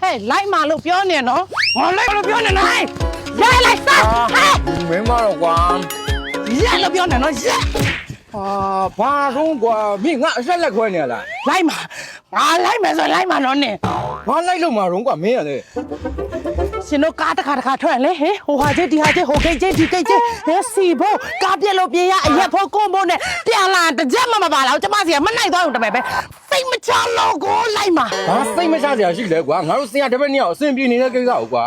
Hey, like my look, you're near, no? Oh, like look, you're near, right? Yeah, like that. Hey! Remember one. Yeah, look, you're near, no? Yeah. ဘာဆုံးကွာမင်းငါအဆက်လက်ခွဲနေလား Like my. I like my, so like my, no? ဘာလိုက်လို့မှာတော့ကွာမင်းရလေ ရှင်တို့ကားတစ်ခါထွက်လေဟေးဟိုဟာချင်းဒီဟာချင်းဟိုကိတ်ချင်းဒီကိတ်ချင်းဟဲစီဖို့ကားပြက်လို့ပြေးရအရက်ဖို့ကွန်းဖို့နဲ့ပြန်လာတစ်ချက်မှမပါလားကျမစီကမနိုင်သွားဘူးတပည့်ပဲစိတ်မချလို့ကိုလိုက်မှာ ဘာစိတ်မချစရာရှိလဲကွာငါတို့ဆရာတစ်ပတ်နှစ်ယောက်အဆင်ပြေနေတဲ့ကိစ္စကိုကွာ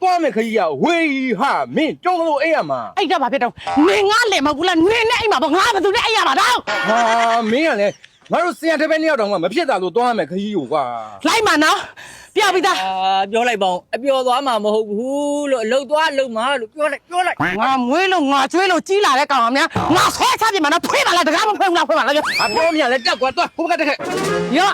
တွားမယ်ခကြီးရဝေးဟာမင်းကျုံလို့အေးရမှာ အဲ့ဒါဘာဖြစ်တော့နေငါလေမဟုတ်ဘူးလားနေနဲ့အိမ်မှာပေါ့ငါဘာသူနဲ့အိမ်ရမှာတော့ ဟာမင်းကလည်းငါတို့ဆရာတစ်ပတ်နှစ်ယောက်တောင်မှမဖြစ်တာလို့တွားမယ်ခကြီးကိုကွာ လိုက်မှာနော်ပြပြီးသား ပြောလိုက်ပါဦးအပြောသွားမှာမဟုတ်ဘူးလို့အလုတ်သွားအလုတ်မှာလို့ပြောလိုက် ငါမွေးလို့ငါကျွေးလို့ကြီးလာတဲ့ကောင်အများငါဆွဲချပြမှာနော်ဖွေးပါလားတကားမဖွေးဘူးလားဖွေးပါလားပြော အပြောမြလည်းတက်ကွာတွားဟိုဘက်ကတက်ခဲ့ ရော့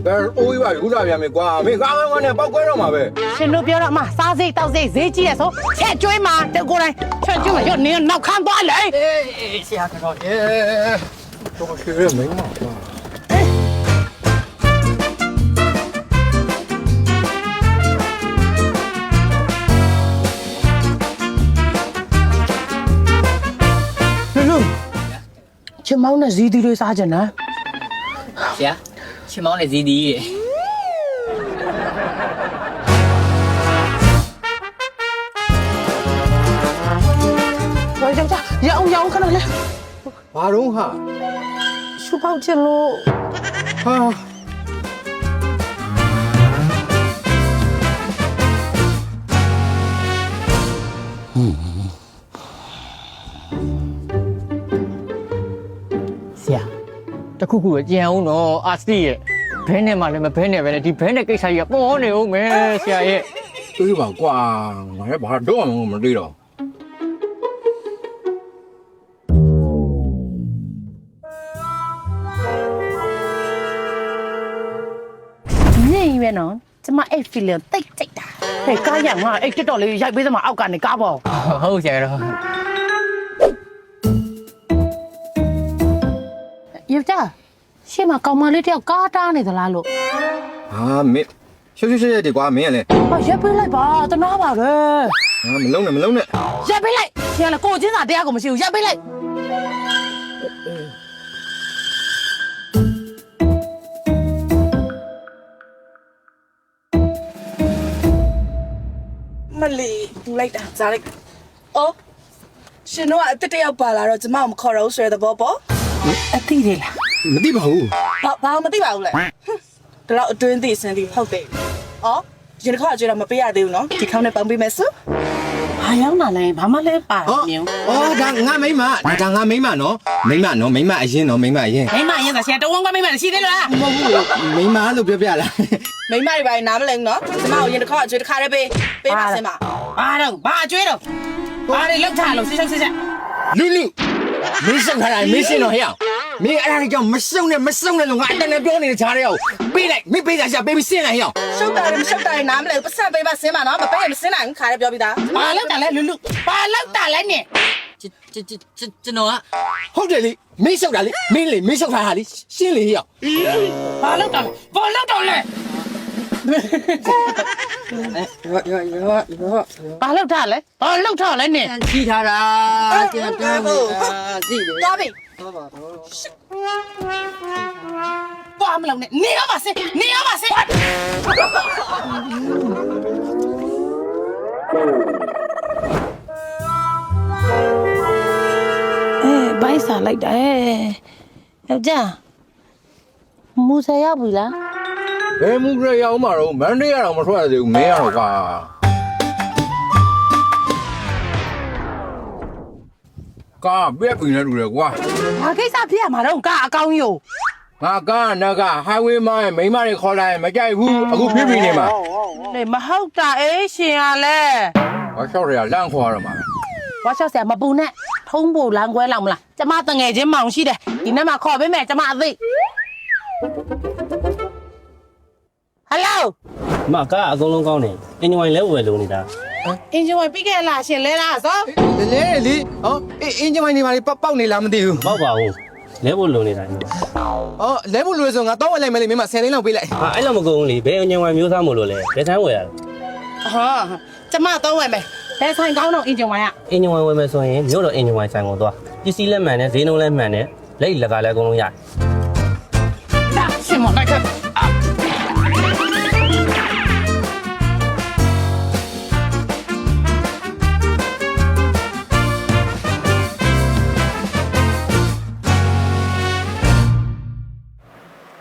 ကဲအိုးရပါယူလာပြန်မယ်ကွာမင်းကားဝမ်းနဲ့ပောက်ကွဲတော့မှာပဲ ရှင်တို့ပြောတော့အမစားစိတ်တောက်စိတ်ဈေးကြီးရဆိုချက်ကျွေးမှာတကိုယ်တိုင်းချက်ကျွေးမှာရော့နေနောက်ခမ်းသွားလေ အေးဆရာတော် တော့ရှိရမင်းမကွာ ချမောင်းနဲ့ဇီးသီးလေးစားကြနော် ဆရာချင်းမောင်းနဲ့ဇီးဒီရဲ့ ဝိုင်းကြောက်ရအောင်ခဏလေး ဘာတော့ဟာ ရှူပေါက်ချင်လို့ ဟာ ဆရာတခုခုပဲကြံအောင်တော့အာစတီရဲ့ဘဲနဲ့မှလည်းမဘဲနဲ့ပဲလေဒီဘဲနဲ့ကိစ္စကြီးကပေါ်နေဦးမယ်ဆရာရဲ့ တွေးပါကွာငါလည်းဘာတော့မှမတွေးတော့ နေရွယ်နော်ကျမအဲ့ဖီလင်တိတ်တိတ်တာဟဲ့ကားရငါအဲ့တက်တော်လေးရိုက်ပေးသမားအောက်ကနေကားပေါ့ ဟုတ်ဆရာတော် ယောက်ျားရှေ့မှာကောင်မလေးတယောက်ကားတားနေသလားလို့ ဟာမင်းရှုပ်ဒီကွာမင်းကလည်း ဟာရက်ပေးလိုက်ပါတနာပါပဲ ဟာမလုံးနဲ့ ရက်ပေးလိုက်ရှင်ကလည်းကိုချင်းစာတရားကိုမရှိဘူးရက်ပေးလိုက်မလီပူလိုက်တာဇာလိုက်အော်ရှင်တို့ကအတက်တယောက်ပါလာတော့ကျမမခေါ်တော့ဆွဲတဲ့ဘောပေါ့အတိလေလား မသိပါဘူး ဘာမသိပါဘူးလေဒါတော့အတွင်းသိစင်းသိဟုတ်တယ်အော်ရင်တစ်ခါကြွေးတော့မပေးရသေးဘူးနော်ဒီခေါင်းနဲ့ပေါင်းပေးမယ်ဆိုဘာရောက်လာလဲဘာမှလဲပါမြင် အော်ဒါငါမိမဒါငါမိမနော်မိမအရင်နော်မိမအရင် မိမရင်သာဆရာတဝန်းကမိမရှိသေးလား မဟုတ်ဘူးမိမလို့ပြောပြလား မိမတွေပါနားမလဲနော်ကျမကိုရင်တစ်ခါကြွေးတစ်ခါတည်းပေးပါစင်းပါဘာတော့ဘာကြွေးတော့ဘာတွေလောက်ထားလို့စစ်စစ် လူမင်းစုံထားတာမင်းရှင်းတော့ဟဲ့အောင်မင်းအဲ့ဒါကြောင့်မစုံနဲ့လို့ငါအတန်းနဲ့ပြောနေတဲ့ခြားတဲ့အောင်ပေးလိုက်မင်းပေးတာရှာပေးပြီးရှင်းလိုက်ဟဲ့အောင် ရှုပ်တာလည်းမရှုပ်တာလည်းနားမလဲပတ်စံပေးပါစင်းပါနော်မပေးရင်မစင်းနိုင်ဘူးခါလည်းပြောပြီးသားဘာလောက်တာလဲလူဘာလောက်တာလဲနဲ့ ကျွန်တော်က ဟုတ်တယ်လေမင်းရှုပ်တာလေမင်းရှုပ်ထားတာလေရှင်းလေဟဲ့အောင် ဘာလောက်တာဘာလောက်တော့လဲဘာလောက်တာလဲဘာလောက်တာလဲနဲ့ ချီထားတာကျန်တမ်းသိတယ် သွားပြီဘာမလုပ်နဲ့နေရပါစေဘိုင်းစားလိုက်တယ်ယောက်ျားမူဆယ်ရောက်ပြီလား ဘယ်မှုရရအောင်မတော့မန်ဒေးရအောင်မထွက်ရသေးဘူးမင်းရတော့ကွာကားပြက်ပြီနဲ့တူတယ်ကွာ ဘာကိစ္စဖြစ်ရမှာတော့ကအကောင်းယူ ငါကားနက highway မှာမိမတွေခေါ်လိုက်မကြိုက်ဘူးအခုဖြစ်ပြီနေမှာ နေမဟုတ်တာအေးရှင်ရလဲ ဘာလျှောက်ရလန့်ခေါ်ရမှာ ဘာလျှောက်ဆရာမပူနဲ့ထုံးဖို့လမ်းကွဲလောက်မလားကျမတငယ်ချင်းမောင်ရှိတယ်ဒီနေ့မှခေါ်ပေးမယ်ကျမအသိဟယ်လို မကအကုန်လုံးကောင်းတယ်အင်ဂျင်ဝိုင်လဲဝယ်လို့နေတာ အင်ဂျင်ဝိုင်ပြီးခဲ့လားရှင်လဲလားစော လေဟောအင်းကျမိုင်းနေပါလေပေါက်နေလားမသိဘူး မဟုတ်ပါဘူး လဲဖို့လိုနေတာညီမ အော်လဲဖို့လွယ်ဆိုငါတောင်းဝယ်လိုက်မယ်လေမင်းမ10သိန်းလောက်ပေးလိုက် ဟာအဲ့လိုမကုန်ဘူးလေဘယ်အင်ဂျင်ဝိုင်မျိုးသားမို့လို့လဲဘယ်ဆိုင်ဝယ်ရလဲ ဟာကျမတော့ဝယ်မယ်ဘယ်ဆိုင်ကောင်းတော့အင်ဂျင်ဝိုင်က အင်ဂျင်ဝိုင်ဝယ်မယ်ဆိုရင်မြို့တော်အင်ဂျင်ဝိုင်ဆိုင်ကိုသွားပစ္စည်းလက်မှန်နဲ့ဈေးနှုန်းလက်မှန်နဲ့လက်လက်ကလည်းအကုန်လုံးရတယ် ဒါရှင်မလိုက်ခဲ့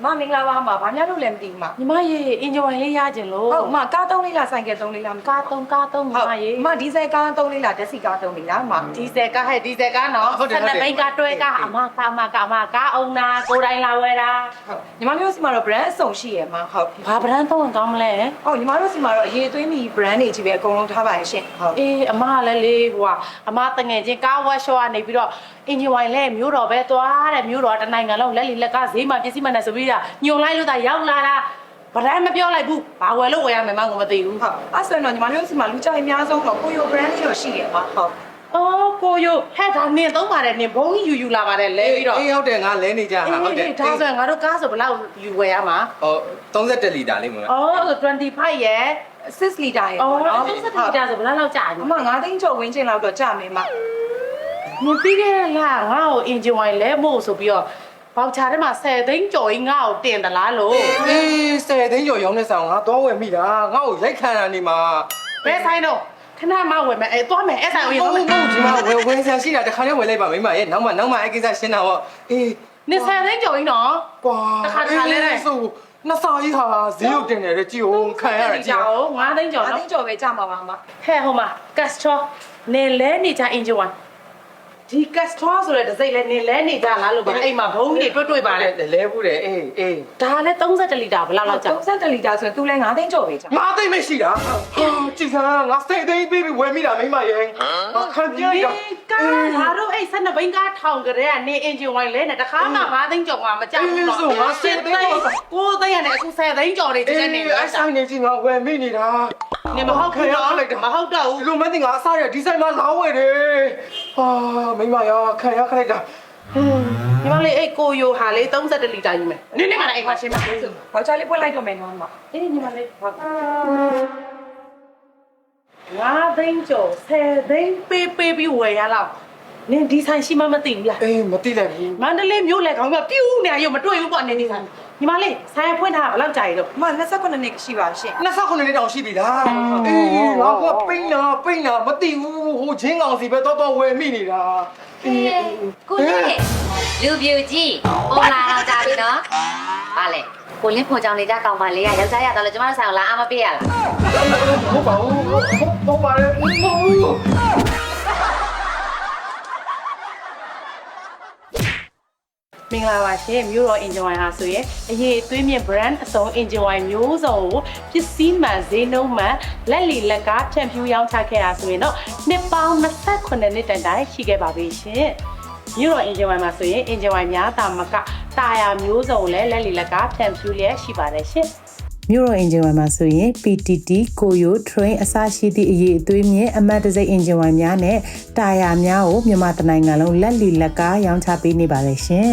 မမင်္ဂလာပါမဘာများလို့လဲမသိဘူးမ ညီမရေအင်ဂျင်ဝိုင်လေးရကြလို့ ဟုတ်မကား3လေးလားဆိုင်ကယ်3လေးလား ကား3ညီမရေ မဒီဇယ်ကား3လေးလားတက်စီကား3လေးလားမ ဒီဇယ်ကားဟဲ့ဒီဇယ်ကားနော်ဆက်ဘိန်းကားတွဲကားအမကားကားအောင်နာကိုယ်တိုင်လာဝယ်တာ ဟုတ်ညီမတို့စီမှာတော့ brand အစုံရှိရမှာဟုတ် ဘာဗရန်တော့ကောင်းမလဲ ဟုတ်ညီမတို့စီမှာတော့အရေးသွေးမီ brand တွေကြီးပဲအကုန်လုံးထားပါရဲ့ရှင်ဟုတ် အေးအမလည်းလေဟိုကအမတငယ်ချင်းကားဝက်ရှော့ကနေပြီးတော့အင်ဂျင်ဝိုင်လဲမျိုးတော်ပဲသွားတဲ့မျိုးတော်တနိုင်ငံလုံးလက်လီလက်ကဈေးမှာပစ္စည်းမှန်တယ်ဆိုပြီးတာညွန်လိုက်လို့တာရောက်လာတာဗရန်မပြောလိုက်ဘူးဘာဝယ်လို့ဝယ်ရမယ်မငုံမသိဘူး ဟုတ်အဲ့ဆိုရင်တော့ညီမတို့စီမှာလူကြိုက်အများဆုံးတော့ကိုယို brand လေးတော့ရှိရမှာဟုတ် အော်ကိုယိုဟဲ့ဒါနင်သုံးပါတယ်နင်ဘုံကြီးယူလာပါတယ်လဲပြီးတော့ အေးဟုတ်တယ်ငါလဲနေကြဟာဟုတ်တယ် ဒါဆိုရင်ငါတို့ကားဆိုဘယ်လောက်ယူဝယ်ရမှာ ဟော31လီတာလေးမမ အော်25ရဲ့ 6 liter ရယ် အော် ပေါ့နော် 30လီတာဆိုဘယ်လောက်ကြာ အ လဲ မ9သိန်းကျော်ဝင်းချင်းလောက်တော့ကြာမယ်မ နင်ပြီးခဲ့တဲ့လငါ့ကိုအင်ဂျင်ဝိုင်လဲမို့ဆိုပြီးတော့ပေါချာထဲမှာ10သိန်းကျော်ကြီးငါ့ကိုတင်သလားလို့ အေး10သိန်းကျော်ရောင်းနေဆောင်ငါတော့ဝယ်မိတာငါ့ကိုရိုက်ခံတာနေမှာ ဘယ်ဆိုင်တော့ခဏမှဝယ်မယ်အဲသွားမယ်အဲ့ဆိုင်ကို ဟုတ် ရင် ဟုတ်ဒီမှာဝယ်ဆရာရှိတာတခါလေးဝယ်လိုက်ပါမိမရဲ့နောက်မှအဲ့ကိစ္စရှင်းတာပေါ့အေး နင်10သိန်းကျော်ကြီးနော် ကွာ တစ်ခါလဲတဲ့ ဆိုနှစ်စာကြီးဟာဈေးရုပ်တင်တယ်ကြည့်အောင်ခံရတာကြည့်အောင် 9သိန်းကျော် 9 နော် သိန်းကျော်ပဲကြာမှာပါမ ဟဲ့ဟိုမှာကတ်စထရောနေလဲနေကြအင်ဂျင်ဝိုင်ဒီကတ်စထရောဆိုတဲ့ဒစိမ့်လဲနေလဲနေကြလားလို့ဗျအိမ်မှာဘုံကြီးတွေတွေ့ပါလေ လဲဘူးတယ်အေး ဒါလည်း30လီတာဘယ်လောက်လောက်ကြာ 30 liter ဆိုရင်သူလဲ9သိန်းကျော်ပဲကြာ ငါသိမရှိတာဟာကြည်စမ်းငါစိတ်သိမ်းပြီးဝယ်မိတာမိမရဲ့ခံပြရတာ ကားငါတို့အဲ့12ဘိန်းကားထောင်ကြတဲ့ကနေအင်ဂျင်ဝိုင်လဲနဲ့တခါမှ9သိန်းကျော်ကမကြောက်ဘူးတော့ကိုသိန်းရတယ်အခု10သိန်းကျော်နေတဲ့နေ အဲ့ဆိုင်နေကြီးငါဝယ်မိနေတာ နေမဟုတ်ခင်တော့မဟုတ်တော့ဘူး လူမသိငါအစားရဒီဆိုင်မှာလာဝယ်တယ်ဟာမိမရခံရခလိုက်တာ ညီမလေးအဲ့ကိုယိုဟာလေး30လီတာယူမယ်နင်းနေကလည်းအိမ်မှာရှင်းပါ ဘောက်ချာလေးပွက်လိုက်တော့မယ်နော်မ အေးညီမလေးဟုတ်9သိန်းကျော်10သိန်းပေးပြီးဝယ်ရလောက်နင်ဒီဆိုင်ရှိမှမသိဘူးလား အေးမသိလိုက်ဘူး မန္တလေးမြို့လေခေါင်းကပြူးနေရမတွေ့ဘူးပေါ့နင်ဒီဆိုင်ညီမလေးဆိုင်ဖွင့်ထားဘယ်လောက်ကြာရလို့ မ29နှစ်ရှိပါရှင် 29နှစ်တောင်ရှိပြီလားအေးငါကပိန်းလာမသိဘူးဟိုချင်းကောင်စီပဲတော့ဝယ်မိနေတာ ကိုလေးလူပြူကြီးပေါ်လာတော့ကြပြီနော်ပါလေကိုလင်းဖော်ကြောင်နေကြကောင်ပါလေယောက်ျားရတော့လေကျမတို့ဆိုင်ကိုလာအားမပေးရလား ဟုတ်ပါဘူးဟုတ်ပါလေ မင်္ဂလာပါရှင်မြို့တော်အင်ဂျင်ဝိုင်ဟာဆိုရင်အရေးအသွေးမြင့် brand အစုံအင်ဂျင်ဝိုင်မျိုးစုံကိုပစ္စည်းမှန်ဈေးနှုန်းမှန်လက်လီလက်ကားဖြန့်ဖြူးရောင်းချခဲ့တာဆိုရင်တော့နှစ်ပေါင်း28နှစ်တိုင်တိုင်ရှိခဲ့ပါပြီရှင်မြို့တော်အင်ဂျင်ဝိုင်မှာဆိုရင်အင်ဂျင်ဝိုင်များတာမကတာယာမျိုးစုံလည်းလက်လီလက်ကားဖြန့်ဖြူးလျက်ရှိပါတယ်ရှင်မြို့တော်အင်ဂျင်ဝိုင်မှာဆိုရင် PTT ကိုယို train အစရှိသည့်အရေးအသွေးမြင့်အမတ်တစိမ့်အင်ဂျင်ဝိုင်များနဲ့တာယာများကိုမြန်မာတိုင်းနိုင်ငံလုံးလက်လီလက်ကားရောင်းချပေးနေပါတယ်ရှင်